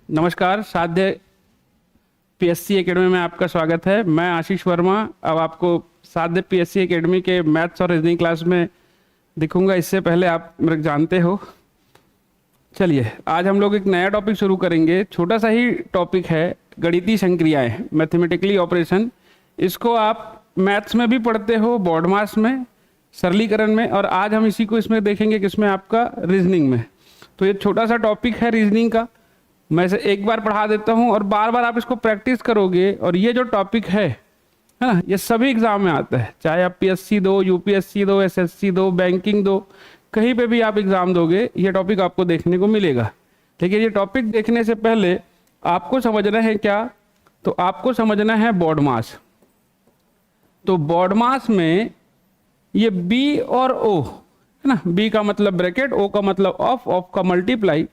नमस्कार। साध्य PSC academy में आपका स्वागत है। मैं आशीष वर्मा अब आपको साध्य पीएससी एकेडमी के मैथ्स और रीजनिंग क्लास में दिखूंगा। इससे पहले आप मेरे को जानते हो। चलिए, आज हम लोग एक नया टॉपिक शुरू करेंगे। छोटा सा ही टॉपिक है, गणितीय संक्रियाएं, मैथमेटिकली ऑपरेशन। इसको आप मैथ्स में भी पढ़ते हो, बोर्ड मास में, सरलीकरण में, और आज हम इसी को इसमें देखेंगे किसमें, आपका रीजनिंग में। तो ये छोटा सा टॉपिक है रीजनिंग का। मैं इसे एक बार पढ़ा देता हूँ और बार बार आप इसको प्रैक्टिस करोगे। और ये जो टॉपिक है ना, ये सभी एग्जाम में आता है। चाहे आप पीएससी दो, यूपीएससी दो, एसएससी दो, बैंकिंग दो, कहीं पे भी आप एग्जाम दोगे ये टॉपिक आपको देखने को मिलेगा। लेकिन ये टॉपिक देखने से पहले आपको समझना है क्या, तो आपको समझना है बोर्ड मास। तो बोर्ड मास में ये बी और ओ है ना, बी का मतलब ब्रैकेट, ओ का मतलब ऑफ, ऑफ का मल्टीप्लाई,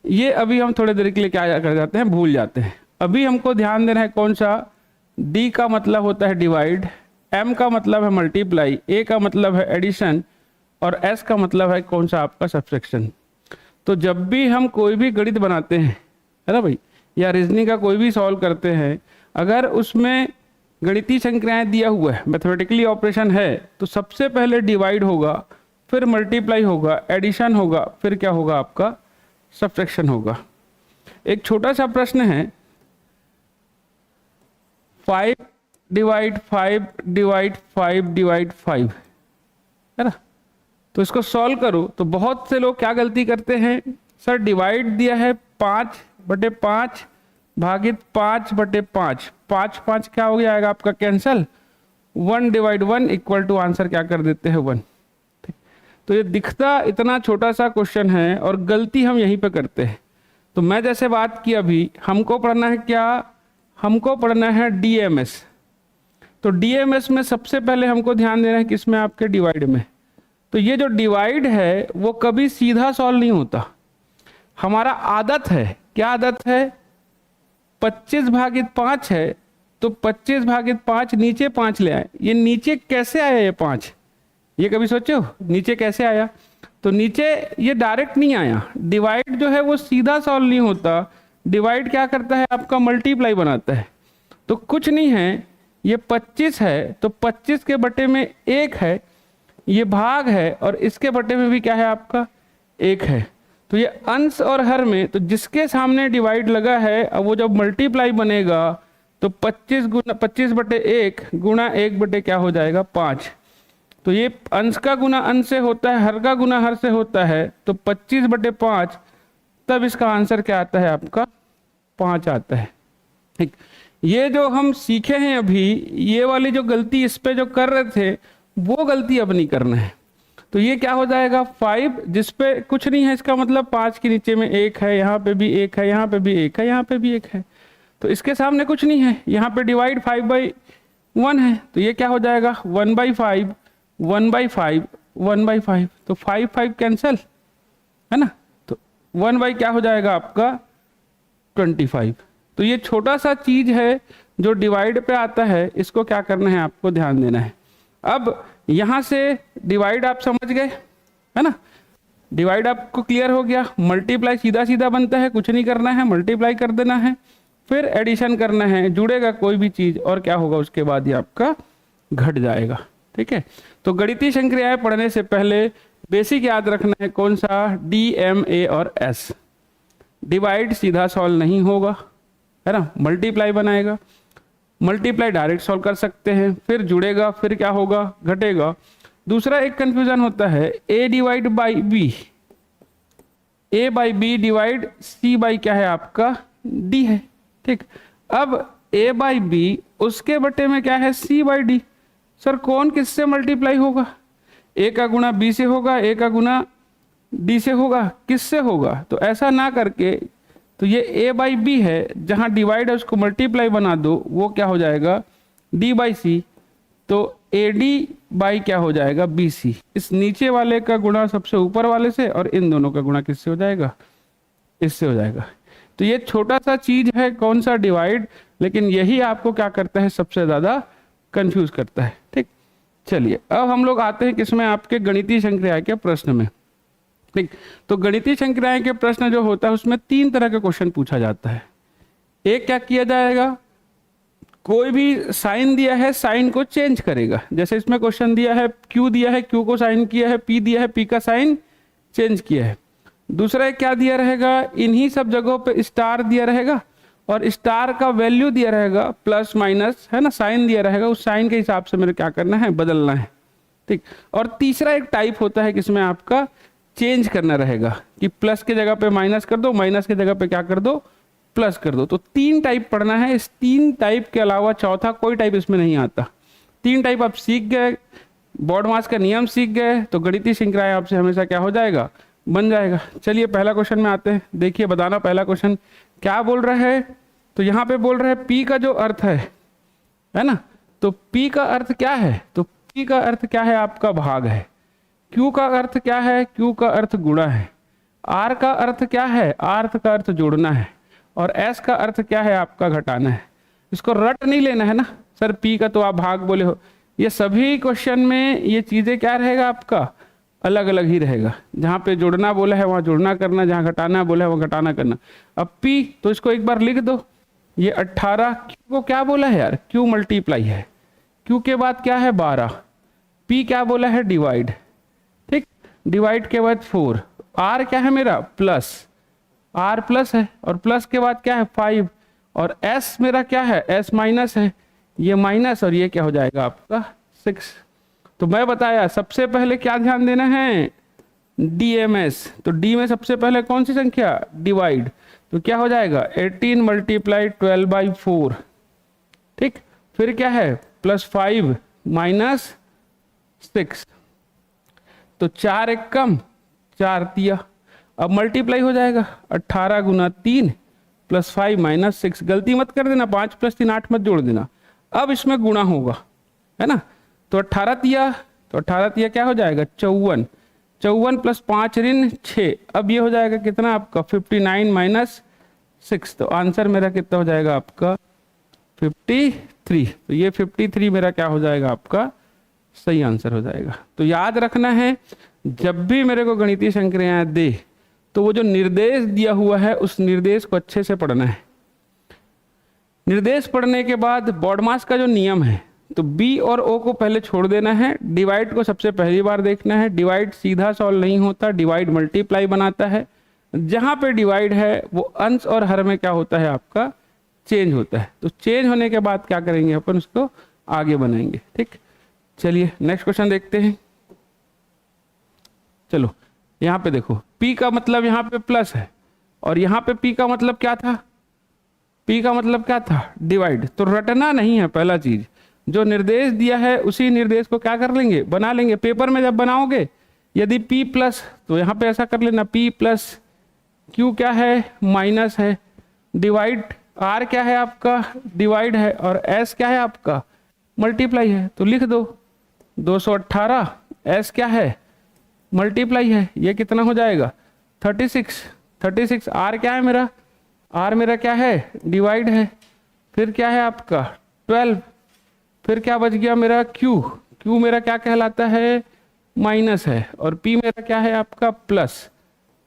ये अभी हम थोड़ी देर के लिए क्या कर जाते हैं, भूल जाते हैं। अभी हमको ध्यान देना है कौन सा, डी का मतलब होता है डिवाइड, एम का मतलब है मल्टीप्लाई, ए का मतलब है एडिशन, और एस का मतलब है कौन सा, आपका सब्ट्रैक्शन। तो जब भी हम कोई भी गणित बनाते हैं, है ना भाई, या रीजनिंग का कोई भी सॉल्व करते हैं, अगर उसमें गणितीय संक्रियाएं दिया हुआ है, मैथमेटिकली ऑपरेशन है, तो सबसे पहले डिवाइड होगा, फिर मल्टीप्लाई होगा, एडिशन होगा, फिर क्या होगा, आपका सब्ट्रैक्शन होगा। एक छोटा सा प्रश्न है, 5 डिवाइड 5 डिवाइड 5 डिवाइड 5 है ना। तो इसको सॉल्व करो तो बहुत से लोग क्या गलती करते हैं, सर डिवाइड दिया है 5/5 भागित 5/5, 5 क्या हो जाएगा आपका, cancel. 1 divide 1 equal to answer क्या कर देते हैं, 1। तो ये दिखता इतना छोटा सा क्वेश्चन है और गलती हम यहीं पे करते हैं। तो मैं जैसे बात की अभी, हमको पढ़ना है क्या, हमको पढ़ना है डीएमएस। तो डीएमएस में सबसे पहले हमको ध्यान देना है किसमें, आपके डिवाइड में। तो ये जो डिवाइड है वो कभी सीधा सॉल्व नहीं होता। हमारा आदत है, क्या आदत है, 25/5 है तो 25/5 नीचे 5 ले आए। ये नीचे कैसे आया ये 5, ये कभी सोचो नीचे कैसे आया। तो नीचे ये डायरेक्ट नहीं आया। डिवाइड जो है वो सीधा सॉल्व नहीं होता। डिवाइड क्या करता है, आपका मल्टीप्लाई बनाता है। तो कुछ नहीं है, ये 25 है तो 25 के बटे में 1 है, ये भाग है, और इसके बटे में भी क्या है, आपका 1 है। तो ये अंश और हर में, तो जिसके सामने डिवाइड लगा है, अब वो जब मल्टीप्लाई बनेगा तो 25/1 गुणा 1 क्या हो जाएगा, 5। तो ये अंश का गुना अंश से होता है, हर का गुना हर से होता है, तो 25/5, तब इसका आंसर क्या आता है, आपका 5 आता है। ठीक, ये जो हम सीखे हैं अभी, ये वाली जो गलती इस पे जो कर रहे थे, वो गलती अब नहीं करना है। तो ये क्या हो जाएगा, 5, जिसपे कुछ नहीं है, इसका मतलब 5 के नीचे में 1 है, यहाँ पे भी 1 है, यहाँ पे भी 1 है, यहाँ पे भी 1 है, तो इसके सामने कुछ नहीं है। यहाँ पे डिवाइड 5/1 है, तो ये क्या हो जाएगा, 1/5 1/5 1/5, तो 5 कैंसल है ना। तो 1 क्या हो जाएगा, आपका 25। तो ये छोटा सा चीज है जो डिवाइड पे आता है, इसको क्या करना है, आपको ध्यान देना है। अब यहां से डिवाइड आप समझ गए है ना, डिवाइड आपको क्लियर हो गया। मल्टीप्लाई सीधा सीधा बनता है, कुछ नहीं करना है, मल्टीप्लाई कर देना है, फिर एडिशन करना है, जुड़ेगा कोई भी चीज और क्या होगा, उसके बाद ये आपका घट जाएगा। ठीक है, तो गणितीय संक्रियाएं पढ़ने से पहले बेसिक याद रखना है कौन सा, डी, एम, ए और एस। डिवाइड सीधा सॉल्व नहीं होगा, है ना, मल्टीप्लाई बनाएगा। मल्टीप्लाई डायरेक्ट सॉल्व कर सकते हैं, फिर जुड़ेगा, फिर क्या होगा, घटेगा। दूसरा एक कंफ्यूजन होता है, A divide by B, A by B divide C by क्या है, आपका डी है। ठीक, अब ए बाई बी, उसके बटे में क्या है, सी बाई डी। सर कौन किससे मल्टीप्लाई होगा, ए का गुना बी से होगा, ए का गुना डी से होगा, किससे होगा। तो ऐसा ना करके, तो ये ए बाई बी है, जहां डिवाइड है उसको मल्टीप्लाई बना दो, वो क्या हो जाएगा, डी बाई सी। तो ए डी बाई क्या हो जाएगा, बी सी। इस नीचे वाले का गुणा सबसे ऊपर वाले से, और इन दोनों का गुणा किससे हो जाएगा, इससे हो जाएगा। तो ये छोटा सा चीज है कौन सा, डिवाइड, लेकिन यही आपको क्या करता है, सबसे ज्यादा कंफ्यूज करता है। ठीक, चलिए अब हम लोग आते हैं किसमें, आपके गणितीय संक्रिया के प्रश्न में। ठीक, तो गणितीय संक्रियाएं के प्रश्न जो होता है उसमें 3 तरह के क्वेश्चन पूछा जाता है। एक क्या किया जाएगा, कोई भी साइन दिया है साइन को चेंज करेगा, जैसे इसमें क्वेश्चन दिया है क्यू दिया है, क्यू को साइन किया है, पी दिया है, पी का साइन चेंज किया है। दूसरा एक क्या दिया रहेगा, इन्हीं सब जगहों पे स्टार दिया रहेगा और स्टार का वैल्यू दिया रहेगा प्लस माइनस, है ना, साइन दिया रहेगा, उस साइन के हिसाब से मेरे क्या करना है, बदलना है। ठीक, और तीसरा एक टाइप होता है कि इसमें आपका चेंज करना रहेगा कि प्लस की जगह पे माइनस कर दो, माइनस की जगह पे क्या कर दो, प्लस कर दो। तो 3 टाइप पढ़ना है, इस 3 टाइप के अलावा चौथा कोई टाइप इसमें नहीं आता। 3 टाइप आप सीख गए, बॉडमास का नियम सीख गए, तो गणितीय श्रृंखलाएं आपसे हमेशा क्या हो जाएगा, बन जाएगा। चलिए पहला क्वेश्चन में आते हैं, देखिए बताना पहला क्वेश्चन क्या बोल रहा है। तो यहाँ पे बोल रहे हैं पी का जो अर्थ है ना, तो पी का अर्थ क्या है, तो पी का अर्थ क्या है, आपका भाग है। क्यू का अर्थ क्या है, क्यू का अर्थ गुणा है। आर का अर्थ क्या है, आर का अर्थ जोड़ना है। और एस का अर्थ क्या है, आपका घटाना है। इसको रट नहीं लेना है ना, सर पी का तो आप भाग बोले हो, ये सभी क्वेश्चन में ये चीजें क्या रहेगा, आपका अलग अलग ही रहेगा। जहाँ पे जोड़ना बोला है वहाँ जोड़ना करना, जहाँ घटाना बोला है वहाँ घटाना करना। अब पी तो इसको एक बार लिख दो, ये 18, क्यू को क्या बोला है यार, क्यू मल्टीप्लाई है, क्यू के बाद क्या है 12, पी क्या बोला है डिवाइड, ठीक, डिवाइड के बाद 4, आर क्या है मेरा प्लस, आर प्लस है, और प्लस के बाद क्या है 5, और एस मेरा क्या है, एस माइनस है, ये माइनस, और ये क्या हो जाएगा आपका 6। तो मैं बताया सबसे पहले क्या ध्यान देना है, डीएमएस। तो डी में सबसे पहले कौन सी संख्या, डिवाइड, तो क्या हो जाएगा 18 मल्टीप्लाई 12/4, ठीक, फिर क्या है प्लस 5 माइनस 6, तो 4 एक कम 4 तिया, अब मल्टीप्लाई हो जाएगा 18 गुना 3 प्लस 5 माइनस 6, गलती मत कर देना, 5 + 3 8 मत जोड़ देना। अब इसमें गुणा होगा, है ना, तो 18 तिया, तो 18 तिया क्या हो जाएगा 54, 54 + 5 ऋण 6, अब ये हो जाएगा कितना आपका 59 माइनस 6, तो आंसर मेरा कितना हो जाएगा आपका 53। तो ये 53 मेरा क्या हो जाएगा, आपका सही आंसर हो जाएगा। तो याद रखना है, जब भी मेरे को गणितीय संक्रियाएं दे तो वो जो निर्देश दिया हुआ है उस निर्देश को अच्छे से पढ़ना है। निर्देश पढ़ने के बाद बॉडमास का जो नियम है, तो बी और ओ को पहले छोड़ देना है, डिवाइड को सबसे पहली बार देखना है। डिवाइड सीधा सॉल्व नहीं होता, डिवाइड मल्टीप्लाई बनाता है। जहां पे डिवाइड है वो अंश और हर में क्या होता है, आपका चेंज होता है। तो चेंज होने के बाद क्या करेंगे, अपन उसको आगे बनाएंगे। ठीक, चलिए नेक्स्ट क्वेश्चन देखते हैं। चलो यहाँ पे देखो, P का मतलब यहाँ पे प्लस है, और यहाँ पे P का मतलब क्या था, P का मतलब क्या था डिवाइड। तो रटना नहीं है, पहला चीज जो निर्देश दिया है उसी निर्देश को क्या कर लेंगे, बना लेंगे। पेपर में जब बनाओगे यदि P प्लस, तो यहाँ पे ऐसा कर लेना P प्लस, Q क्या है माइनस है, डिवाइड R क्या है आपका डिवाइड है, और S क्या है आपका मल्टीप्लाई है। तो लिख दो 218, S क्या है मल्टीप्लाई है, ये कितना हो जाएगा 36, 36। R क्या है मेरा, R मेरा क्या है डिवाइड है, फिर क्या है आपका 12, फिर क्या बच गया मेरा Q, Q मेरा क्या कहलाता है माइनस है, और P मेरा क्या है आपका प्लस,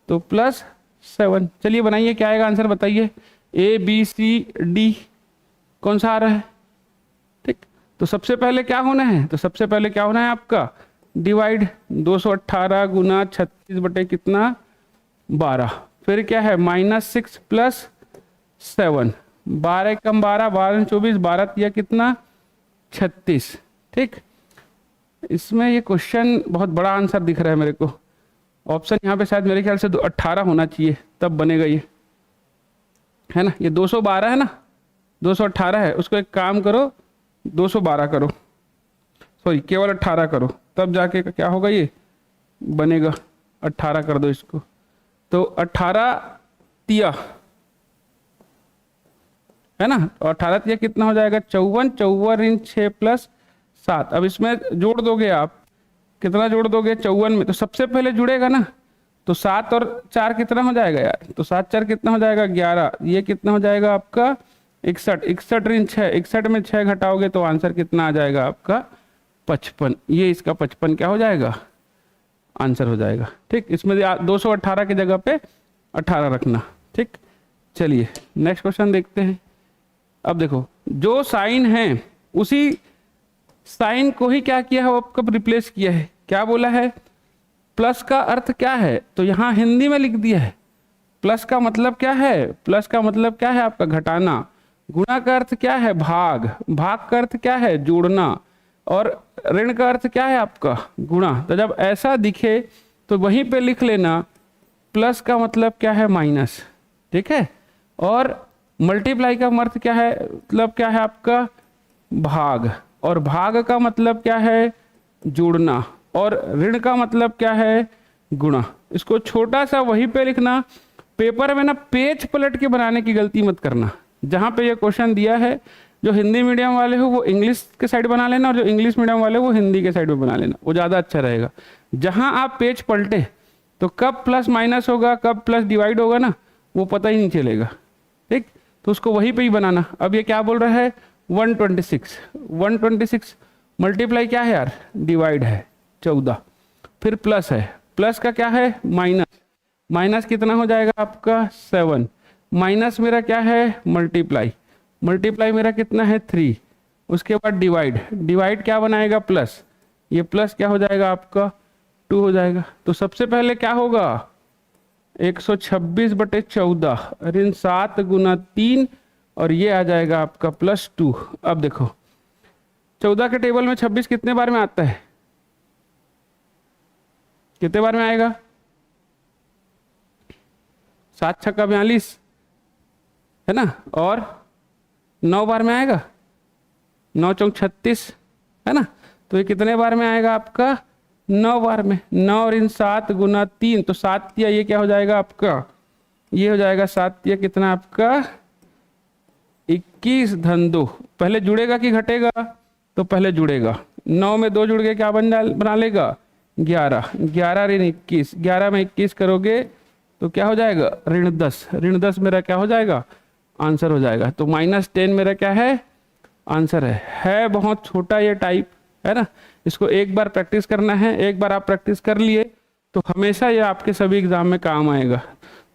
तो +7। चलिए बनाइए, क्या आएगा आंसर बताइए, ABCD कौन सा आ रहा है। ठीक, तो सबसे पहले क्या होना है, तो सबसे पहले क्या होना है आपका डिवाइड, 218 गुना 36 बटे कितना 12, फिर क्या है -6 + 7, 12 कम 12, 12 24, 12 तिया कितना 36। ठीक, इसमें ये क्वेश्चन बहुत बड़ा आंसर दिख रहा है मेरे को, ऑप्शन यहाँ पे शायद मेरे ख्याल से 18 होना चाहिए तब बनेगा ये, है ना। ये 212 है ना, 218 है, उसको एक काम करो 212 करो, सॉरी केवल 18 करो, तब जाके क्या होगा ये बनेगा। 18 कर दो इसको, तो 18 तिया है ना, और 18 तिया कितना हो जाएगा 54, 54 ऋण 6 + 7। अब इसमें जोड़ दोगे आप, कितना जोड़ दोगे 54 में, तो सबसे पहले जुड़ेगा ना, तो 7 और 4 कितना हो जाएगा यार, तो 7 4 कितना हो जाएगा 11, ये कितना हो जाएगा आपका 61, 61 ऋण 6, 61 में 6 घटाओगे तो आंसर कितना आ जाएगा आपका 55। ये इसका 55 क्या हो जाएगा आंसर हो जाएगा। ठीक, इसमें 218 की जगह पे 18 रखना। ठीक, चलिए नेक्स्ट क्वेश्चन देखते हैं। अब देखो, जो साइन है उसी साइन को ही क्या किया है, वो आपको रिप्लेस किया है। क्या बोला है, प्लस का अर्थ क्या है, तो यहाँ हिंदी में लिख दिया है। प्लस का मतलब क्या है, प्लस का मतलब क्या है आपका घटाना। गुणा का अर्थ क्या है, भाग। भाग का अर्थ क्या है, जोड़ना। और ऋण का अर्थ क्या है आपका, गुणा। तो जब ऐसा दिखे तो वहीं पे लिख लेना प्लस का मतलब क्या है, माइनस। ठीक है, और मल्टीप्लाई का अर्थ क्या है, मतलब क्या है आपका, भाग। और भाग का मतलब क्या है, जोड़ना। और ऋण का मतलब क्या है, गुणा। इसको छोटा सा वहीं पे लिखना। पेपर में ना पेज पलट के बनाने की गलती मत करना। जहाँ पे ये क्वेश्चन दिया है, जो हिंदी मीडियम वाले हो वो इंग्लिश के साइड बना लेना, और जो इंग्लिश मीडियम वाले हो वो हिंदी के साइड में बना लेना, वो ज़्यादा अच्छा रहेगा। जहाँ आप पेज पलटे तो कब प्लस माइनस होगा, कब प्लस डिवाइड होगा ना, वो पता ही नहीं चलेगा। ठीक, तो उसको वहीं पे ही बनाना। अब ये क्या बोल रहा है, 126। 126 मल्टीप्लाई क्या है यार, डिवाइड है 14, फिर प्लस है, प्लस का क्या है, माइनस। माइनस कितना हो जाएगा आपका 7, माइनस मेरा क्या है, मल्टीप्लाई। मल्टीप्लाई मेरा कितना है 3, उसके बाद डिवाइड। डिवाइड क्या बनाएगा, प्लस। ये प्लस क्या हो जाएगा आपका 2 हो जाएगा। तो सबसे पहले क्या होगा, 126/14 ऋण 7 गुना 3, और ये आ जाएगा आपका +2। अब देखो 14 के टेबल में 26 कितने बार में आता है, कितने बार में आएगा, 7 छक्का 42 है ना, और 9 बार में आएगा, 9 चौक 36 है ना। तो ये कितने बार में आएगा आपका, 9 बार में। 9 ऋण 7 गुना 3, तो 7 या ये क्या हो जाएगा आपका, ये हो जाएगा 7 या कितना आपका 21 धन 2। पहले जुड़ेगा कि घटेगा, तो पहले जुड़ेगा। 9 में 2 जुड़ गए, क्या बना लेगा 11। 11 ऋण 21, 11 में 21 करोगे तो क्या हो जाएगा, ऋण 10। ऋण 10 मेरा क्या हो जाएगा, आंसर हो जाएगा। तो -10 मेरा क्या है, आंसर है बहुत छोटा ये टाइप है ना। इसको एक बार प्रैक्टिस करना है, एक बार आप प्रैक्टिस कर लिए तो हमेशा ये आपके सभी एग्जाम में काम आएगा।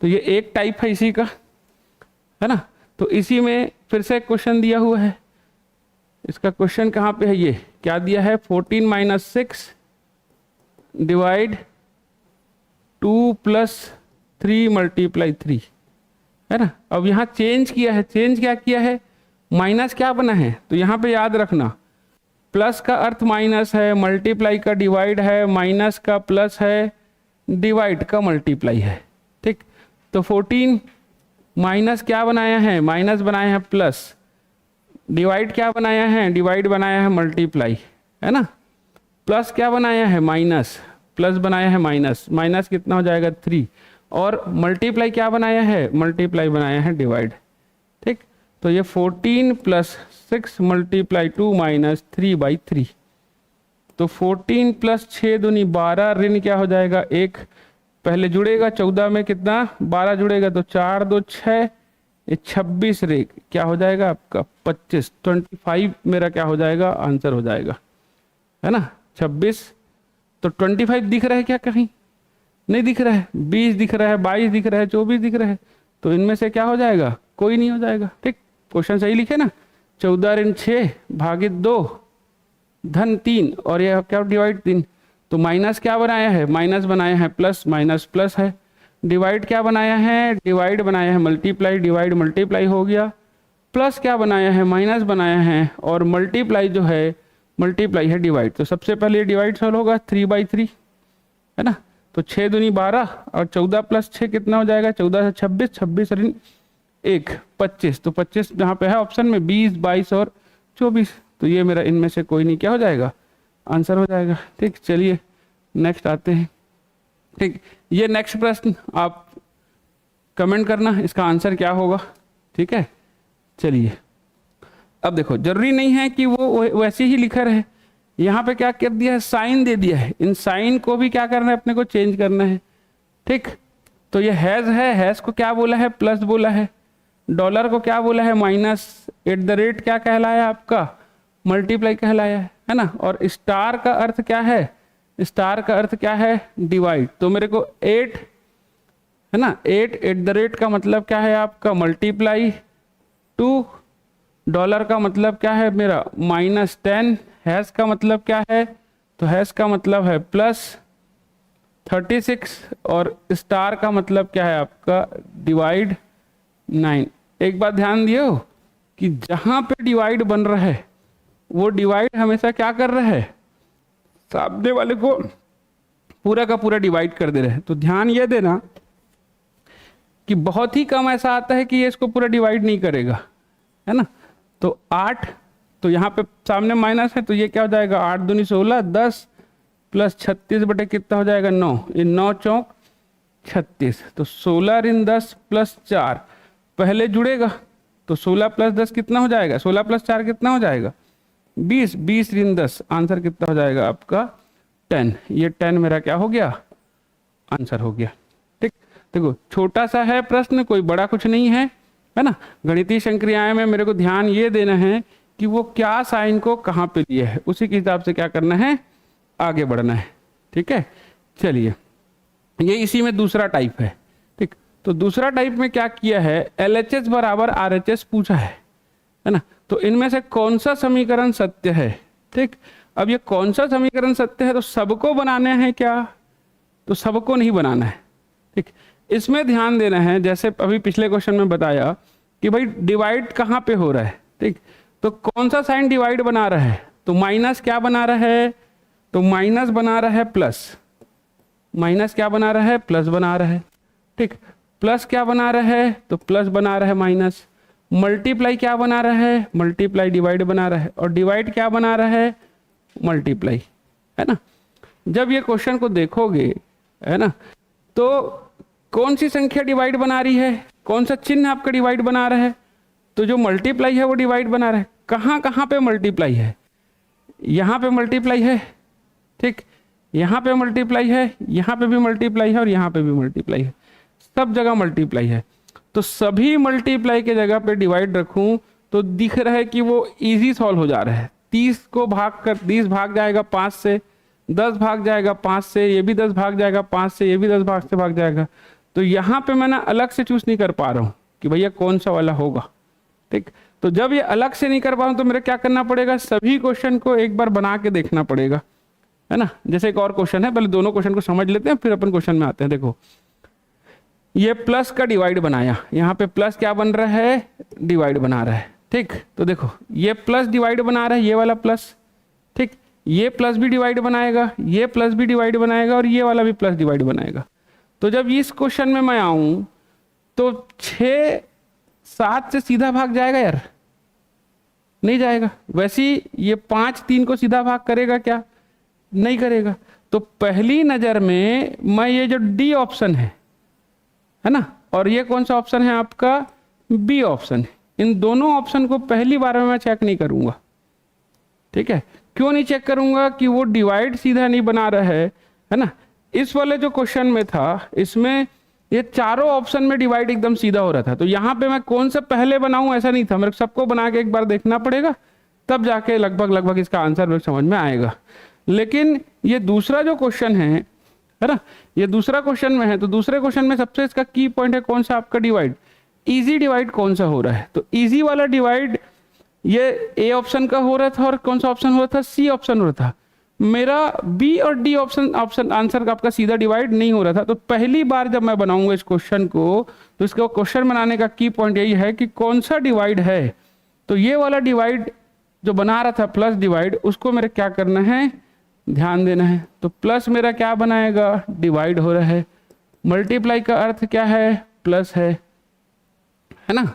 तो ये एक टाइप है इसी का, है ना। तो इसी में फिर से एक क्वेश्चन दिया हुआ है। इसका क्वेश्चन कहाँ पे है, ये क्या दिया है, 14 - 6 डिवाइड 2 + 3 × 3 है ना। अब यहाँ चेंज किया है, चेंज क्या किया है, माइनस क्या बना है, तो यहाँ पे याद रखना प्लस का अर्थ माइनस है, मल्टीप्लाई का डिवाइड है, माइनस का प्लस है, डिवाइड का मल्टीप्लाई है। ठीक, तो 14 माइनस क्या बनाया है, माइनस बनाया है प्लस, डिवाइड क्या बनाया है, डिवाइड बनाया है मल्टीप्लाई है ना, प्लस क्या बनाया है, माइनस, प्लस बनाया है माइनस, माइनस कितना हो जाएगा 3, और मल्टीप्लाई क्या बनाया है, मल्टीप्लाई बनाया है डिवाइड। ठीक, तो ये 14 + 6 × 2 - 3/3। तो 14 + 6 दूनी 12, ऋण क्या हो जाएगा 1, पहले जुड़ेगा 14 में कितना 12 जुड़ेगा, तो 4 2 6, ये 26 रे क्या हो जाएगा आपका 25, 25 मेरा क्या हो जाएगा, आंसर हो जाएगा, है ना 26। तो 25 दिख रहा है क्या, कहीं नहीं दिख रहा है, 20 दिख रहा है, 22 दिख रहा है, 24 दिख रहा है, तो इनमें से क्या हो जाएगा, कोई नहीं हो जाएगा। ठीक, क्वेश्चन सही लिखे ना, 14 ऋण 6 भागित 2 धन 3, और ये क्या डिवाइड 3। तो माइनस क्या बनाया है, माइनस बनाया है प्लस, माइनस प्लस है, डिवाइड क्या बनाया है, डिवाइड बनाया है मल्टीप्लाई, डिवाइड मल्टीप्लाई हो गया, प्लस क्या बनाया है, माइनस बनाया है, और मल्टीप्लाई जो है मल्टीप्लाई है डिवाइड। तो सबसे पहले ये डिवाइड सॉल्व होगा 3/3 है ना। तो 6 दूनी 12 और 14 + 6 कितना हो जाएगा, 14 से 26, 26 ऋण 1 25, तो 25 जहाँ पे है ऑप्शन में 20 22 और 24, तो ये मेरा इनमें से कोई नहीं क्या हो जाएगा, आंसर हो जाएगा। ठीक, चलिए नेक्स्ट आते हैं। ठीक, ये नेक्स्ट प्रश्न आप कमेंट करना इसका आंसर क्या होगा। ठीक है, चलिए अब देखो, जरूरी नहीं है कि वो वैसे ही लिखा रहे, यहाँ पे क्या कर दिया है, साइन दे दिया है, इन साइन को भी क्या करना है, अपने को चेंज करना है। ठीक, तो ये हैज है, हैज को क्या बोला है, प्लस बोला है, डॉलर को क्या बोला है, माइनस, @ क्या कहलाया आपका, मल्टीप्लाई कहलाया है ना। और स्टार का अर्थ क्या है, स्टार का अर्थ क्या है, डिवाइड। तो मेरे को 8 है ना, 8 एट द रेट का मतलब क्या है आपका मल्टीप्लाई 2, डॉलर का मतलब क्या है मेरा -10, हैश का मतलब क्या है, तो हैश का मतलब है +36 और स्टार का मतलब क्या है आपका डिवाइड 9। एक बात ध्यान दियो कि जहां पे डिवाइड बन रहा है वो डिवाइड हमेशा क्या कर रहा है, सामने वाले को पूरा का पूरा डिवाइड कर दे रहे हैं। तो ध्यान ये देना कि बहुत ही कम ऐसा आता है कि ये इसको पूरा डिवाइड नहीं करेगा, है ना। तो 8, तो यहाँ पे सामने माइनस है तो ये क्या हो जाएगा 8 दूनी 16, 10 प्लस 36 बटे कितना हो जाएगा 9, ये 9 चौक 36। तो 16 ऋण 10 प्लस 4 पहले जुड़ेगा तो 16 प्लस 10 कितना हो जाएगा, 16 प्लस 4 कितना हो जाएगा 20, 20 ऋण 10 आंसर कितना हो जाएगा आपका 10। ये 10 मेरा क्या हो गया आंसर हो गया। ठीक, देखो छोटा सा है प्रश्न, कोई बड़ा कुछ नहीं है ना। गणितीय संक्रियाएं में मेरे को ध्यान ये देना है कि वो क्या साइन को कहाँ पे लिए है, उसी के हिसाब से क्या करना है आगे बढ़ना है। ठीक है, चलिए ये इसी में दूसरा टाइप है। ठीक, तो दूसरा टाइप में क्या किया है, LHS बराबर RHS पूछा है ना। तो इनमें से कौन सा समीकरण सत्य है। ठीक, अब ये कौन सा समीकरण सत्य है, तो सबको बनाने हैं क्या, तो सबको नहीं बनाना है। ठीक, इसमें ध्यान देना है, जैसे अभी पिछले क्वेश्चन में बताया कि भाई डिवाइड कहाँ पे हो रहा है। ठीक, तो कौन सा साइन डिवाइड बना रहा है, तो माइनस क्या बना रहा है, तो माइनस बना रहा है प्लस, माइनस क्या बना रहा है प्लस बना रहा है। ठीक, प्लस क्या बना रहा है, तो प्लस बना रहा है माइनस। मल्टीप्लाई क्या बना रहा है, मल्टीप्लाई डिवाइड बना रहा है। और डिवाइड क्या बना रहा है मल्टीप्लाई, है ना। जब ये क्वेश्चन को देखोगे है ना, तो कौन सी संख्या डिवाइड बना रही है, कौन सा चिन्ह आपका डिवाइड बना रहा है, तो जो मल्टीप्लाई है वो डिवाइड बना रहा है। कहाँ कहाँ पे मल्टीप्लाई है, यहाँ पे मल्टीप्लाई है। ठीक, यहाँ पे मल्टीप्लाई है, यहाँ पे भी मल्टीप्लाई है और यहाँ पे भी मल्टीप्लाई है, सब जगह मल्टीप्लाई है। तो सभी मल्टीप्लाई के जगह पे डिवाइड रखूं तो दिख रहा है कि वो इजी सॉल्व हो जा रहा है। 30 को भाग कर 30 भाग जाएगा 5 से, 10 भाग जाएगा 5 से, ये भी 10 भाग जाएगा 5 से, ये भी 10 भाग से भाग जाएगा। तो यहाँ पे मैं ना अलग से चूज नहीं कर पा रहा हूँ कि भैया कौन सा वाला होगा। ठीक, तो जब ये अलग से नहीं कर पा रहा हूँ तो मेरा क्या करना पड़ेगा, सभी क्वेश्चन को एक बार बना के देखना पड़ेगा, है ना। जैसे एक और क्वेश्चन है, पहले दोनों क्वेश्चन को समझ लेते हैं फिर अपन क्वेश्चन में आते हैं। देखो ये प्लस का डिवाइड बनाया, यहाँ पे प्लस क्या बन रहा है डिवाइड बना रहा है। ठीक, तो देखो ये प्लस डिवाइड बना रहा है, ये वाला प्लस। ठीक, ये प्लस भी डिवाइड बनाएगा, ये प्लस भी डिवाइड बनाएगा और ये वाला भी प्लस डिवाइड बनाएगा। तो जब इस क्वेश्चन में मैं आऊं तो 6 7 से सीधा भाग जाएगा यार, नहीं जाएगा। वैसे ही ये 5 3 को सीधा भाग करेगा क्या, नहीं करेगा। तो पहली नजर में मैं ये जो डी ऑप्शन है ना, और ये कौन सा ऑप्शन है आपका बी ऑप्शन है, इन दोनों ऑप्शन को पहली बार में मैं चेक नहीं करूंगा। ठीक है, क्यों नहीं चेक करूंगा कि वो डिवाइड सीधा नहीं बना रहा है ना। इस वाले जो क्वेश्चन में था इसमें ये चारों ऑप्शन में डिवाइड एकदम सीधा हो रहा था। तो यहाँ पे मैं कौन सा पहले बनाऊं ऐसा नहीं था, मेरे को सबको बना के एक बार देखना पड़ेगा, तब जाके लगभग इसका आंसर मेरे समझ में आएगा। लेकिन ये दूसरा जो क्वेश्चन है ना, ये दूसरा क्वेश्चन में है, तो दूसरे क्वेश्चन में सबसे इसका की पॉइंट है कौन सा आपका डिवाइड, इजी डिवाइड कौन सा हो रहा है। तो इजी वाला डिवाइड ये ए ऑप्शन का हो रहा था और कौन सा ऑप्शन हो रहा था, सी ऑप्शन हो रहा था। मेरा बी और डी ऑप्शन आंसर का आपका सीधा डिवाइड नहीं हो रहा था। तो पहली बार जब मैं बनाऊंगा इस क्वेश्चन को, तो इसका क्वेश्चन बनाने का की पॉइंट यही है कि कौन सा डिवाइड है। तो ये वाला डिवाइड जो बना रहा था प्लस डिवाइड, उसको मेरे क्या करना है ध्यान देना है। तो प्लस मेरा क्या बनाएगा डिवाइड हो रहा है, मल्टीप्लाई का अर्थ क्या है प्लस है ना,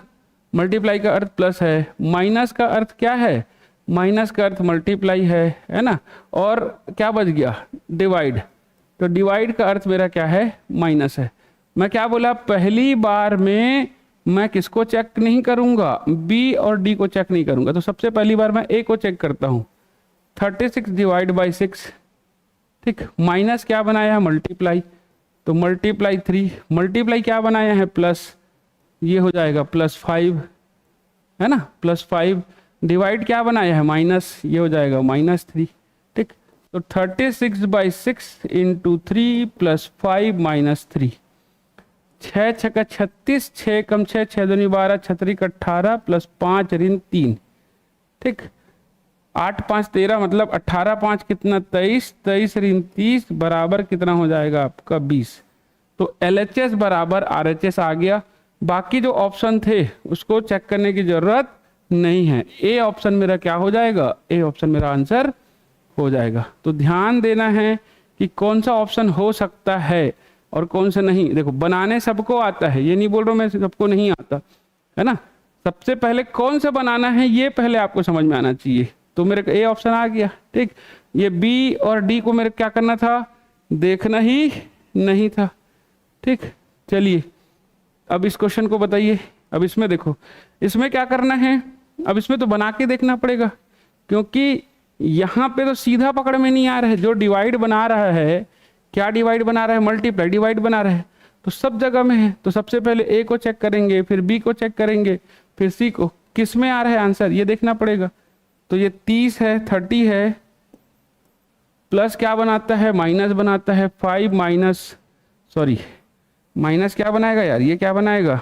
मल्टीप्लाई का अर्थ प्लस है। माइनस का अर्थ क्या है, माइनस का अर्थ मल्टीप्लाई है ना। और क्या बच गया डिवाइड, तो डिवाइड का अर्थ मेरा क्या है माइनस है। मैं क्या बोला, पहली बार में मैं किसको चेक नहीं करूंगा, बी और डी को चेक नहीं करूंगा। तो सबसे पहली बार मैं ए को चेक करता हूं, 36 डिवाइड बाई 6। ठीक, माइनस क्या बनाया है मल्टीप्लाई, तो मल्टीप्लाई 3, मल्टीप्लाई क्या बनाया है प्लस, ये हो जाएगा +5 है ना, +5। डिवाइड क्या बनाया है माइनस, ये हो जाएगा -3। ठीक, तो 36/6 इंटू 3 प्लस 5 माइनस 3, 6 छक्का 36, 6 कम 6, 6 दूनी 12, 6 18 प्लस 5 ऋण 3, ठीक। 8 5 13 मतलब 18 5 कितना 23, 23 ऋण 30 बराबर कितना हो जाएगा आपका 20। तो LHS बराबर RHS आ गया। बाकी जो ऑप्शन थे उसको चेक करने की जरूरत नहीं है। ए ऑप्शन मेरा क्या हो जाएगा, ए ऑप्शन मेरा आंसर हो जाएगा। तो ध्यान देना है कि कौन सा ऑप्शन हो सकता है और कौन सा नहीं। देखो बनाने सबको आता है, ये नहीं बोल रहा हूं मैं सबको नहीं आता, है ना। सबसे पहले कौन सा बनाना है ये पहले आपको समझ में आना चाहिए। तो मेरे ए ऑप्शन आ गया, ठीक। ये बी और डी को मेरे क्या करना था, देखना ही नहीं था, ठीक। चलिए अब इस क्वेश्चन को बताइए। अब इसमें देखो, इसमें क्या करना है, अब इसमें तो बना के देखना पड़ेगा, क्योंकि यहाँ पे तो सीधा पकड़ में नहीं आ रहा है। जो डिवाइड बना रहा है, क्या डिवाइड बना रहा है, मल्टीप्लाई डिवाइड बना रहा है, तो सब जगह में है। तो सबसे पहले ए को चेक करेंगे, फिर बी को चेक करेंगे, फिर सी को। किस में आ रहा है आंसर ये देखना पड़ेगा। तो ये 30 है, 30 है, प्लस क्या बनाता है, माइनस बनाता है 5 माइनस, सॉरी माइनस क्या बनाएगा यार, ये क्या बनाएगा,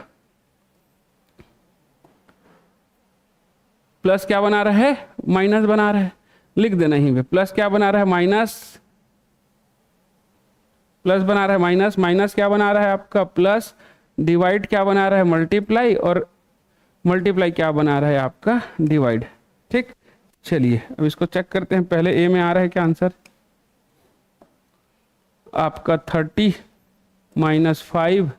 प्लस क्या बना रहा है, माइनस बना रहा है। लिख देना ही पे, प्लस क्या बना रहा है, माइनस, प्लस बना रहा है माइनस, माइनस क्या बना रहा है आपका प्लस, डिवाइड क्या बना रहा है मल्टीप्लाई, और मल्टीप्लाई क्या बना रहा है आपका डिवाइड, ठीक। चलिए अब इसको चेक करते हैं। पहले ए में आ रहा है क्या आंसर आपका 30 माइनस 5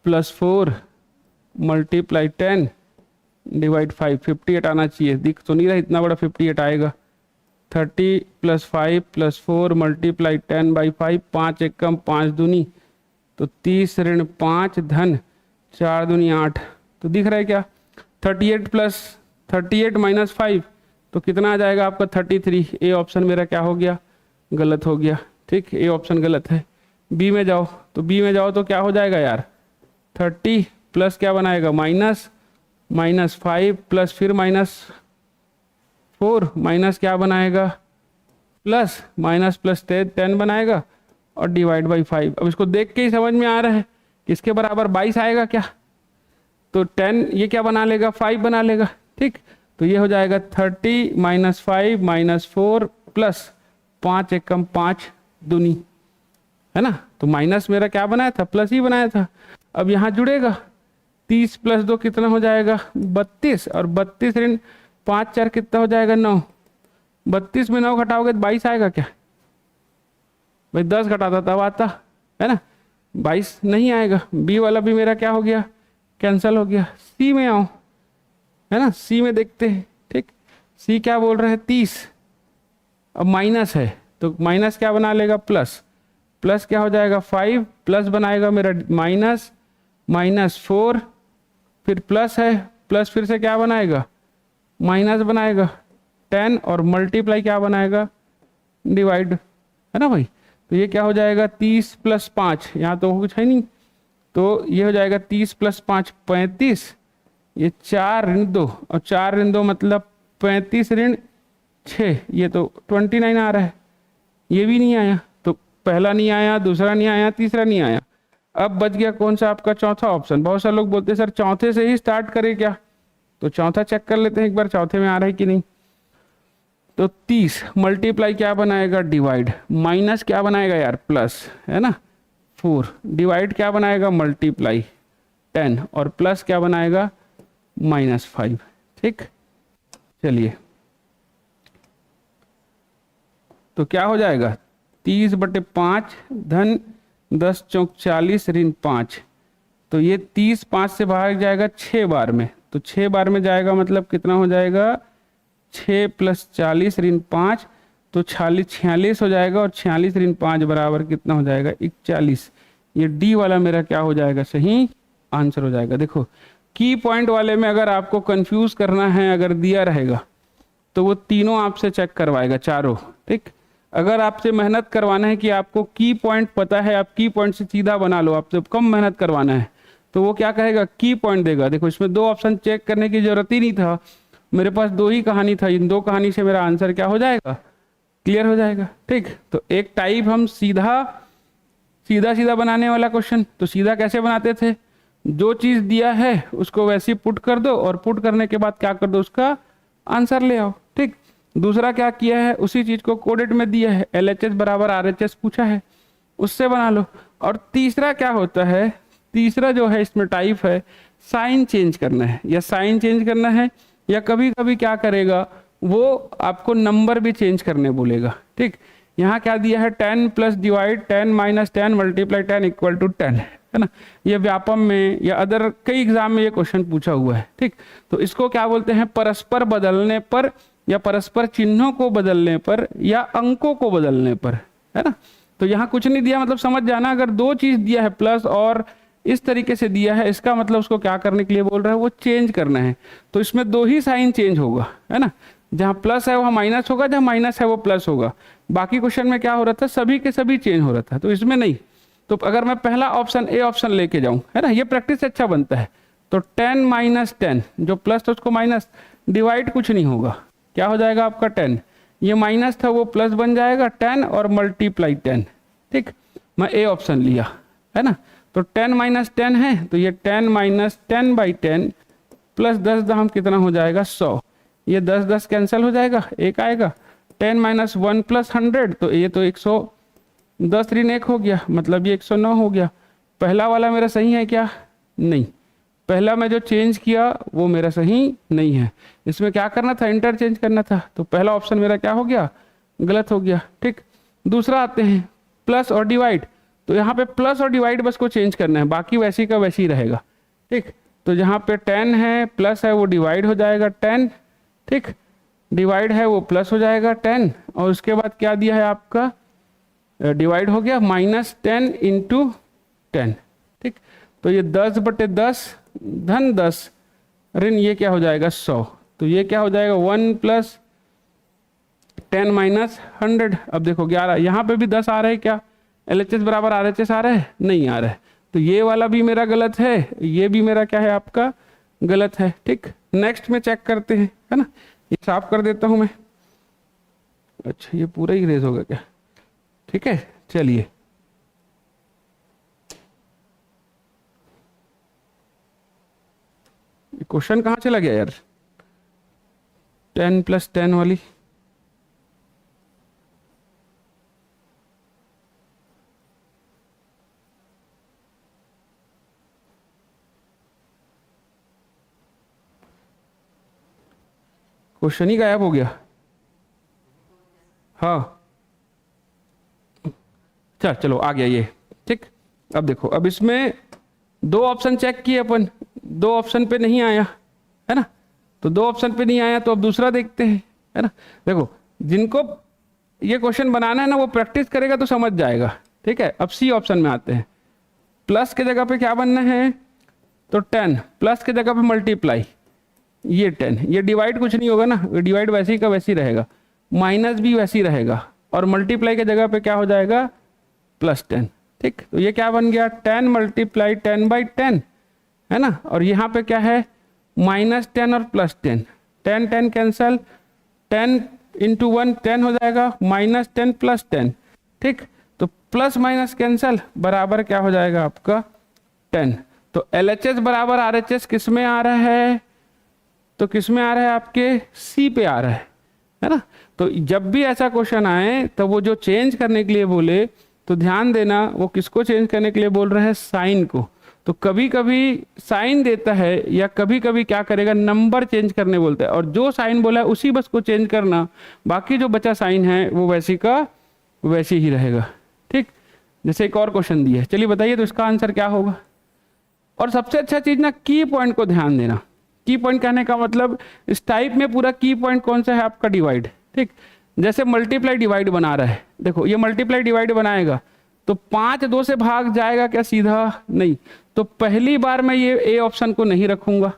प्लस 4 मल्टीप्लाई 10 डिवाइड 5, 58 आना चाहिए। दिख तो नहीं रहा इतना बड़ा 58 आएगा। 30 प्लस 5 प्लस 4 मल्टीप्लाई 10/5, 5 एक कम 5 दूनी, तो 30 ऋण 5 धन 4 दूनी 8, तो दिख रहा है क्या। 38 प्लस 38 माइनस 5 तो कितना आ जाएगा आपका 33। ए ऑप्शन मेरा क्या हो गया, गलत हो गया, ठीक। ए ऑप्शन गलत है। बी में जाओ, तो बी में जाओ तो क्या हो जाएगा यार, 30 प्लस क्या बनाएगा माइनस, माइनस 5 प्लस फिर माइनस 4 माइनस क्या बनाएगा प्लस, माइनस प्लस 10 बनाएगा और डिवाइड बाई 5। अब इसको देख के ही समझ में आ रहा है किसके बराबर 22 आएगा क्या, तो 10 ये क्या बना लेगा 5 बना लेगा, ठीक। तो ये हो जाएगा 30 माइनस 5 माइनस 4 प्लस 5 एक कम 5 दूनी, है ना। तो माइनस मेरा क्या बनाया था, प्लस ही बनाया था। अब यहाँ जुड़ेगा 30 प्लस 2 कितना हो जाएगा 32, और 32 ऋण 5 4 कितना हो जाएगा 9, 32 में 9 घटाओगे तो 22 आएगा क्या भाई, 10 घटाता तब आता, है ना। 22 नहीं आएगा। बी वाला भी मेरा क्या हो गया, कैंसिल हो गया। सी में आओ, है ना, सी में देखते हैं, ठीक। सी क्या बोल रहे हैं 30, अब माइनस है तो माइनस क्या बना लेगा प्लस, प्लस क्या हो जाएगा 5 प्लस बनाएगा मेरा माइनस, माइनस 4 फिर प्लस है, प्लस फिर से क्या बनाएगा माइनस बनाएगा 10 और मल्टीप्लाई क्या बनाएगा डिवाइड, है ना भाई। तो ये क्या हो जाएगा 30 प्लस 5, यहाँ तो कुछ है नहीं, तो ये हो जाएगा 30 प्लस 5 35, ये 4 ऋण 2 और 4 ऋण 2 मतलब 35 ऋण 6, ये तो 29 आ रहा है। ये भी नहीं आया, तो पहला नहीं आया, दूसरा नहीं आया, तीसरा नहीं आया। अब बच गया कौन सा आपका चौथा ऑप्शन। बहुत सारे लोग बोलते हैं सर चौथे से ही स्टार्ट करें क्या, तो चौथा चेक कर लेते हैं एक बार चौथे में आ रहा है कि नहीं। तो 30 मल्टीप्लाई क्या बनाएगा डिवाइड, माइनस क्या बनाएगा यार प्लस, है ना 4, डिवाइड क्या बनाएगा मल्टीप्लाई 10 और प्लस क्या बनाएगा -5, ठीक। चलिए तो क्या हो जाएगा 30/5 धन 10 चौक 40 ऋण 5, तो ये 30 5 से भाग जाएगा 6 बार में, तो 6 बार में जाएगा मतलब कितना हो जाएगा 6 + 40 ऋण 5, तो 46 हो जाएगा, और 46 ऋण 5 बराबर कितना हो जाएगा 41। ये डी वाला मेरा क्या हो जाएगा सही आंसर हो जाएगा। देखो की पॉइंट वाले में अगर आपको कंफ्यूज करना है, अगर दिया रहेगा तो वो तीनों आपसे चेक करवाएगा चारों, ठीक। अगर आपसे मेहनत करवाना है कि आपको की पॉइंट पता है, आप की पॉइंट से सीधा बना लो, आपसे कम मेहनत करवाना है तो वो क्या कहेगा, की पॉइंट देगा। देखो इसमें दो ऑप्शन चेक करने की जरूरत ही नहीं था, मेरे पास दो ही कहानी था, इन दो कहानी से मेरा आंसर क्या हो जाएगा, क्लियर हो जाएगा। ठीक, तो एक टाइप हम सीधा सीधा बनाने वाला क्वेश्चन, तो सीधा कैसे बनाते थे, जो चीज दिया है उसको वैसे ही पुट कर दो और पुट करने के बाद क्या कर दो, उसका आंसर ले आओ। ठीक, दूसरा क्या किया है, उसी चीज को कोडेड में दिया है, LHS बराबर RHS पूछा है, उससे बना लो। और तीसरा क्या होता है, तीसरा जो है इसमें टाइप है साइन चेंज करना है, या साइन चेंज करना है, या कभी कभी क्या करेगा वो आपको नंबर भी चेंज करने बोलेगा। ठीक, यहाँ क्या दिया है 10 plus divide 10 minus 10 multiply 10 equal to 10 है ना, ये व्यापम में या अदर कई एग्जाम में ये क्वेश्चन पूछा हुआ है। ठीक, तो इसको क्या बोलते हैं, परस्पर बदलने पर या परस्पर चिन्हों को बदलने पर या अंकों को बदलने पर, है ना। तो यहाँ कुछ नहीं दिया, मतलब समझ जाना, अगर दो चीज दिया है प्लस और इस तरीके से दिया है, इसका मतलब उसको क्या करने के लिए बोल रहा है, वो चेंज करना है। तो इसमें दो ही साइन चेंज होगा, है ना, जहाँ प्लस है वहाँ माइनस होगा, जहाँ माइनस है वो प्लस होगा। बाकी क्वेश्चन में क्या हो रहा था, सभी के सभी चेंज हो रहा था, तो इसमें नहीं। तो अगर मैं पहला ऑप्शन ए ऑप्शन लेके जाऊं, है ना, ये प्रैक्टिस से अच्छा बनता है। तो 10 माइनस 10, जो प्लस था उसको माइनस, डिवाइड कुछ नहीं होगा, क्या हो जाएगा आपका 10, ये माइनस था वो प्लस बन जाएगा 10 और मल्टीप्लाई 10। ठीक, मैं ए ऑप्शन लिया, है ना। तो 10 माइनस 10 है, तो ये 10 माइनस 10 बाई 10 प्लस 10 दाम कितना हो जाएगा 100, ये 10 10 कैंसिल हो जाएगा, एक आएगा। 10 माइनस 1 प्लस 100, तो ये तो 110 ऋण 1 हो गया, मतलब ये 109 हो गया। पहला वाला मेरा सही है क्या, नहीं, पहला मैं जो चेंज किया वो मेरा सही नहीं है, इसमें क्या करना था, इंटरचेंज करना था, तो पहला ऑप्शन मेरा क्या हो गया, गलत हो गया। ठीक, दूसरा आते हैं प्लस और डिवाइड, तो यहाँ पे प्लस और डिवाइड बस को चेंज करना है, बाकी वैसी का वैसी ही रहेगा। ठीक, तो जहाँ पे 10 है प्लस है वो डिवाइड हो जाएगा 10, ठीक, डिवाइड है वो प्लस हो जाएगा 10, और उसके बाद क्या दिया है आपका, डिवाइड हो गया माइनस 10 इंटू 10। ठीक, तो ये 10 बटे 10 धन 10 ऋण ये क्या हो जाएगा 100, तो ये क्या हो जाएगा 1 प्लस 10 माइनस 100। अब देखो 11, यहाँ पे भी 10 आ रहा है क्या, LHS बराबर RHS आ रहा है, नहीं आ रहा है, तो ये वाला भी मेरा गलत है, ये भी मेरा क्या है आपका गलत है। ठीक, नेक्स्ट में चेक करते हैं, है ना, ये साफ कर देता हूं मैं। अच्छा ये पूरा ही इरेज होगा क्या, ठीक है, चलिए क्वेश्चन कहाँ चला गया यार, 10 प्लस 10 वाली, क्वेश्चन ही गायब हो गया। हाँ चलो आ गया ये। ठीक, अब देखो, अब इसमें दो ऑप्शन चेक किए अपन, दो ऑप्शन पे नहीं आया, है ना, तो दो ऑप्शन पे नहीं आया तो अब दूसरा देखते हैं, है ना। देखो जिनको ये क्वेश्चन बनाना है ना वो प्रैक्टिस करेगा तो समझ जाएगा। ठीक है, अब सी ऑप्शन में आते हैं, प्लस के जगह पे क्या बनना है, तो 10 प्लस के जगह पे मल्टीप्लाई, ये 10, ये डिवाइड कुछ नहीं होगा ना, डिवाइड वैसे ही का वैसे ही रहेगा, माइनस भी वैसे ही रहेगा, और मल्टीप्लाई के जगह पे क्या हो जाएगा प्लस 10। ठीक, तो ये क्या बन गया 10 मल्टीप्लाई 10 बाई 10, है ना, और यहाँ पे क्या है माइनस 10 और प्लस 10, 10 10 कैंसल, 10 इंटू 1 10 हो जाएगा, माइनस 10 प्लस 10। ठीक, तो प्लस माइनस कैंसल, बराबर क्या हो जाएगा आपका 10। तो LHS बराबर RHS किस में आ रहा है, तो किस में आ रहा है आपके सी पे आ रहा है ना। तो जब भी ऐसा क्वेश्चन आए तो वो जो चेंज करने के लिए बोले तो ध्यान देना वो किसको चेंज करने के लिए बोल रहे हैं, साइन को। तो कभी कभी साइन देता है या कभी कभी क्या करेगा नंबर चेंज करने बोलता है, और जो साइन बोला है उसी बस को चेंज करना, बाकी जो बचा साइन है वो वैसी का वैसे ही रहेगा। ठीक, जैसे एक और क्वेश्चन दिया है, चलिए बताइए तो इसका आंसर क्या होगा। और सबसे अच्छा चीज ना की पॉइंट को ध्यान देना, की पॉइंट कहने का मतलब इस टाइप में पूरा की पॉइंट कौन सा है आपका डिवाइड। ठीक, जैसे मल्टीप्लाई डिवाइड बना रहा है, देखो ये मल्टीप्लाई डिवाइड बनाएगा तो 5 2 से भाग जाएगा क्या सीधा, नहीं, तो पहली बार मैं ये ए ऑप्शन को नहीं रखूंगा।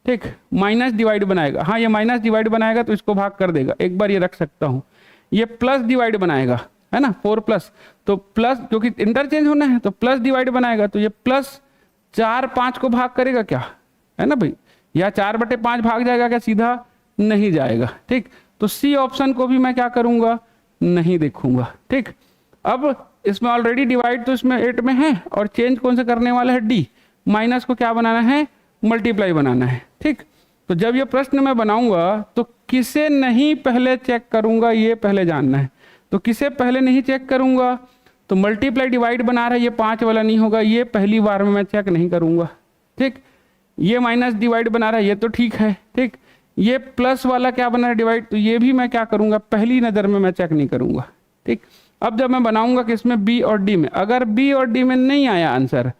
ठीक, माइनस डिवाइड बनाएगा, हाँ ये माइनस डिवाइड बनाएगा तो इसको भाग कर देगा, एक बार ये रख सकता हूँ। ये प्लस डिवाइड बनाएगा, है ना 4 प्लस, तो प्लस क्योंकि इंटरचेंज होना है तो प्लस डिवाइड बनाएगा, तो ये प्लस 4 5 को भाग करेगा क्या, है ना भाई, या 4/5 भाग जाएगा क्या सीधा, नहीं जाएगा। ठीक, तो सी ऑप्शन को भी मैं क्या करूंगा, नहीं देखूंगा। ठीक, अब इसमें ऑलरेडी डिवाइड तो इसमें 8 में है और चेंज कौन से करने वाला है, डी, माइनस को क्या बनाना है, मल्टीप्लाई बनाना है। ठीक, तो जब ये प्रश्न मैं बनाऊंगा तो किसे नहीं पहले चेक करूंगा, ये पहले जानना है। तो किसे पहले नहीं चेक करूंगा, तो मल्टीप्लाई डिवाइड बना रहा है, ये 5 वाला नहीं होगा, ये पहली बार में मैं चेक नहीं करूंगा। ठीक, ये माइनस डिवाइड बना रहा है, ये तो ठीक है। ठीक, ये प्लस वाला क्या बना रहा है, डिवाइड, तो ये भी मैं क्या करूंगा, पहली नज़र में मैं चेक नहीं करूंगा। ठीक, अब जब मैं बनाऊंगा किसमें, बी और डी में, अगर बी और डी में नहीं आया आंसर,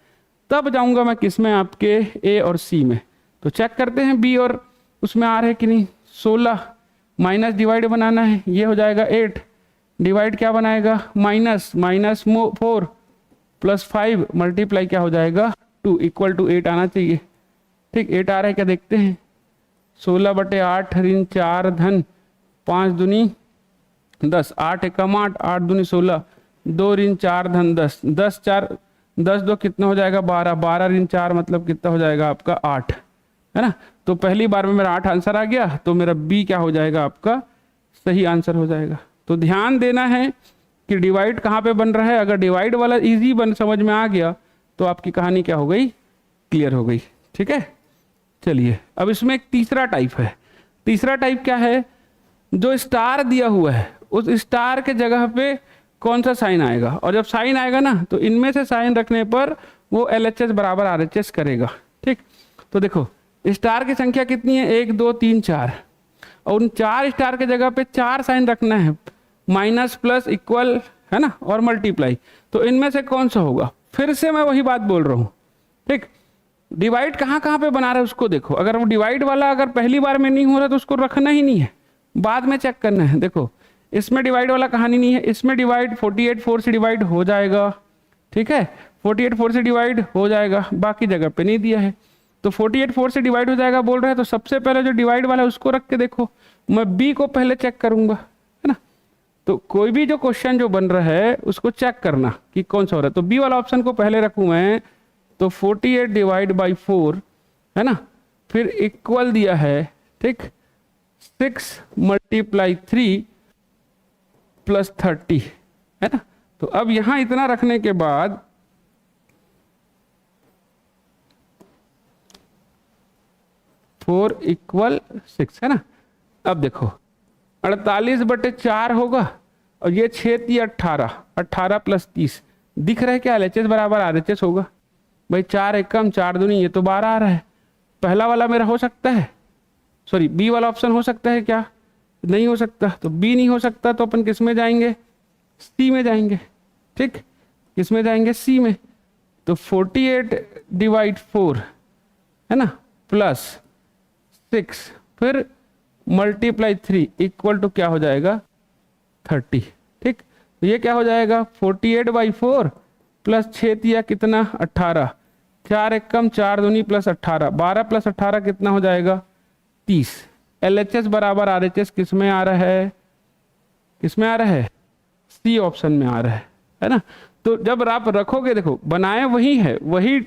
तब जाऊंगा मैं किसमें, आपके ए और सी में। तो चेक करते हैं बी और उसमें आ रहे हैं कि नहीं। 16 माइनस डिवाइड बनाना है, ये हो जाएगा 8, डिवाइड क्या बनाएगा, माइनस, माइनस 4 प्लस 5 मल्टीप्लाई क्या हो जाएगा 2 इक्वल टू 8 आना चाहिए। ठीक, 8 आ रहा है क्या, देखते हैं। 16/8 ऋण 4 धन 5 दूनी 10, 8 एकम 8, 8 दूनी 16, 2 ऋण 4 धन 10, 10 4 10 2 कितना हो जाएगा 12, 12 ऋण 4 मतलब कितना हो जाएगा आपका 8, है ना। तो पहली बार में मेरा 8 आंसर आ गया, तो मेरा बी क्या हो जाएगा आपका, सही आंसर हो जाएगा। तो ध्यान देना है कि डिवाइड कहाँ पे बन रहा है। अगर डिवाइड वाला इजी बन समझ में आ गया तो आपकी कहानी क्या हो गई, क्लियर हो गई। ठीक है, चलिए अब इसमें एक तीसरा टाइप है। तीसरा टाइप क्या है, जो स्टार दिया हुआ है उस स्टार के जगह पे कौन सा साइन आएगा, और जब साइन आएगा ना तो इनमें से साइन रखने पर वो LHS बराबर RHS करेगा। ठीक, तो देखो स्टार की संख्या कितनी है, 1 2 3 4, और उन 4 स्टार के जगह पे 4 साइन रखना है, माइनस प्लस इक्वल, है ना, और मल्टीप्लाई। तो इनमें से कौन सा होगा, फिर से मैं वही बात बोल रहा हूँ। ठीक, डिवाइड कहाँ कहाँ पे बना रहा है उसको देखो। अगर वो डिवाइड वाला अगर पहली बार में नहीं हो रहा तो उसको रखना ही नहीं है, बाद में चेक करना है। देखो इसमें डिवाइड वाला कहानी नहीं है, इसमें डिवाइड 48 4 से डिवाइड हो जाएगा। ठीक है, 48 4 से डिवाइड हो जाएगा, बाकी जगह पे नहीं दिया है। तो 48 4 से डिवाइड हो जाएगा बोल रहा है, तो सबसे पहले जो डिवाइड वाला है उसको रख के देखो। मैं बी को पहले चेक करूंगा, है ना। तो कोई भी जो क्वेश्चन जो बन रहा है उसको चेक करना कि कौन सा हो रहा है। तो बी वाला ऑप्शन को पहले रखूं मैं, तो 48 डिवाइड बाई 4, है ना, फिर इक्वल दिया है। ठीक, 6 मल्टीप्लाई 3 प्लस 30, है ना। तो अब यहां इतना रखने के बाद 4 इक्वल 6, है ना। अब देखो 48/4 होगा, और ये 6 3 18, 18 प्लस 30 दिख रहा है क्या, LHS बराबर RHS होगा भाई। 4 एकम 4 दूनी, ये तो 12 आ रहा है। पहला वाला मेरा हो सकता है, सॉरी बी वाला ऑप्शन हो सकता है क्या, नहीं हो सकता। तो बी नहीं हो सकता तो अपन किस में जाएंगे, सी में जाएंगे। ठीक, किस में जाएंगे, सी में। तो 48 डिवाइड 4, है ना, प्लस 6 फिर मल्टीप्लाई 3 इक्वल टू क्या हो जाएगा 30। ठीक, तो ये क्या हो जाएगा 48/4 प्लस 6 तिया कितना 18, 4 एकम 4 दूनी प्लस 18, 12 प्लस 18 कितना हो जाएगा 30। LHS बराबर RHS किस में आ रहा है, किस में आ रहा है, सी ऑप्शन में आ रहा है ना। तो जब आप रखोगे, देखो बनाए वही है, वही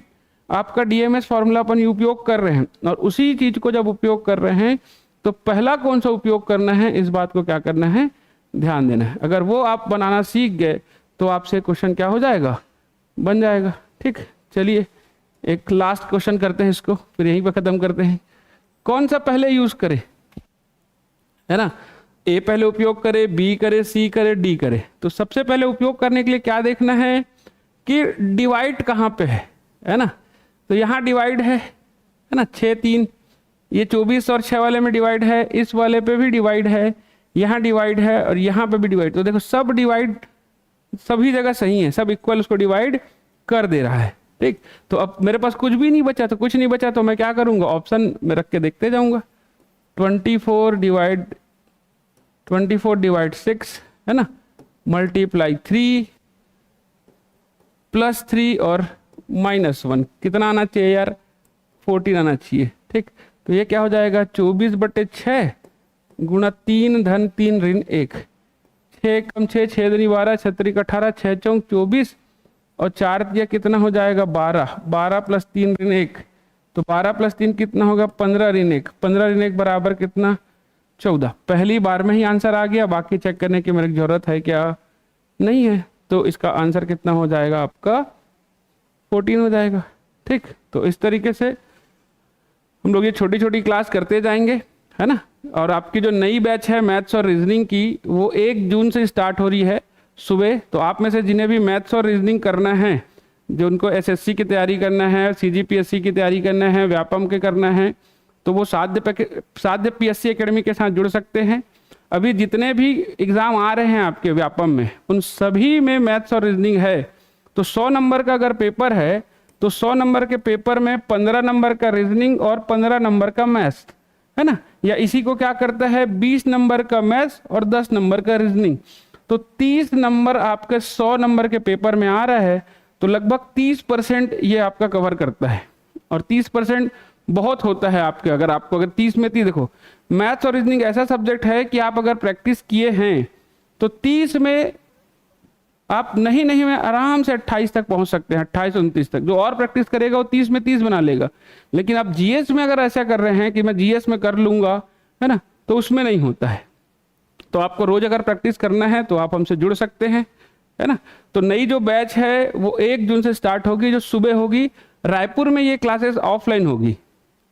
आपका DMS फॉर्मूला अपन उपयोग कर रहे हैं, और उसी चीज को जब उपयोग कर रहे हैं तो पहला कौन सा उपयोग करना है, इस बात को क्या करना है, ध्यान देना है। अगर वो आप बनाना सीख गए तो आपसे क्वेश्चन क्या हो जाएगा, बन जाएगा। ठीक, चलिए एक लास्ट क्वेश्चन करते हैं इसको, फिर यहीं पर खत्म करते हैं। कौन सा पहले यूज करे, है ना, ए पहले उपयोग करे, बी करे, सी करे, डी करे। तो सबसे पहले उपयोग करने के लिए क्या देखना है कि डिवाइड कहाँ पे है ना। तो यहाँ डिवाइड है ना, 6 3, ये 24 और 6 वाले में डिवाइड है, इस वाले पे भी डिवाइड है, यहाँ डिवाइड है और यहाँ पे भी डिवाइड। तो देखो सब डिवाइड सभी जगह सही है, सब इक्वल उसको डिवाइड कर दे रहा है। ठीक, तो अब मेरे पास कुछ भी नहीं बचा, तो कुछ नहीं बचा तो मैं क्या करूंगा, ऑप्शन में रख के देखते जाऊंगा। 24 डिवाइड 6, है ना, मल्टीप्लाई 3 प्लस 3 और -1 कितना आना चाहिए यार, 14 आना चाहिए। ठीक, तो ये क्या हो जाएगा 24/6 गुणा 3 धन 3 ऋण 1, 6 कम 6 6 दूनी 12, 6 3 18, 6 चौक 24 और 4 दिया कितना हो जाएगा 12, 12 प्लस 3 ऋण 1, तो 12 प्लस 3 कितना होगा 15 ऋण 1, 15 ऋण 1 बराबर कितना 14। पहली बार में ही आंसर आ गया, बाकी चेक करने की मेरे को जरूरत है क्या, नहीं है। तो इसका आंसर कितना हो जाएगा आपका 14 हो जाएगा। ठीक, तो इस तरीके से हम लोग ये छोटी छोटी क्लास करते जाएंगे, है ना। और आपकी जो नई बैच है मैथ्स और रीजनिंग की, वो 1 जून से स्टार्ट हो रही है सुबह। तो आप में से जिन्हें भी मैथ्स और रीजनिंग करना है, जो उनको एसएससी की तैयारी करना है, सीजीपीएससी की तैयारी करना है, व्यापम के करना है, तो वो साध्य पीएससी एकेडमी के साथ जुड़ सकते हैं। अभी जितने भी एग्ज़ाम आ रहे हैं आपके व्यापम में, उन सभी में मैथ्स और रीजनिंग है। तो 100 नंबर का अगर पेपर है तो 100 नंबर के पेपर में 15 नंबर का रीजनिंग और 15 नंबर का मैथ्स, है ना। या इसी को क्या करता है 20 नंबर का मैथ्स और 10 नंबर का रीजनिंग, तो 30 नंबर आपके 100 नंबर के पेपर में आ रहा है। तो लगभग 30% ये आपका कवर करता है, और 30% बहुत होता है आपके। अगर 30 में 30, देखो मैथ्स और रीजनिंग ऐसा सब्जेक्ट है कि आप अगर प्रैक्टिस किए हैं तो 30 में आप नहीं में आराम से 28 तक पहुंच सकते हैं, 28 29 तक। जो और प्रैक्टिस करेगा वो 30 में 30 बना लेगा। लेकिन आप जीएस में अगर ऐसा कर रहे हैं कि मैं जीएस में कर लूंगा, है ना, तो उसमें नहीं होता है। तो आपको रोज अगर प्रैक्टिस करना है तो आप हमसे जुड़ सकते हैं, है ना। तो नई जो बैच है वो 1 जून से स्टार्ट होगी, जो सुबह होगी। रायपुर में ये क्लासेस ऑफलाइन होगी,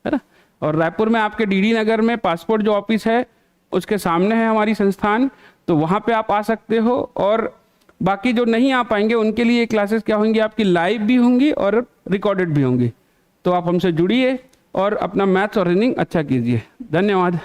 है ना। और रायपुर में आपके डीडी नगर में पासपोर्ट जो ऑफिस है उसके सामने है हमारी संस्थान, तो वहाँ पे आप आ सकते हो। और बाकी जो नहीं आ पाएंगे उनके लिए क्लासेस क्या होंगी, आपकी लाइव भी होंगी और रिकॉर्डेड भी होंगी। तो आप हमसे जुड़िए और अपना मैथ्स और रीजनिंग अच्छा कीजिए। धन्यवाद।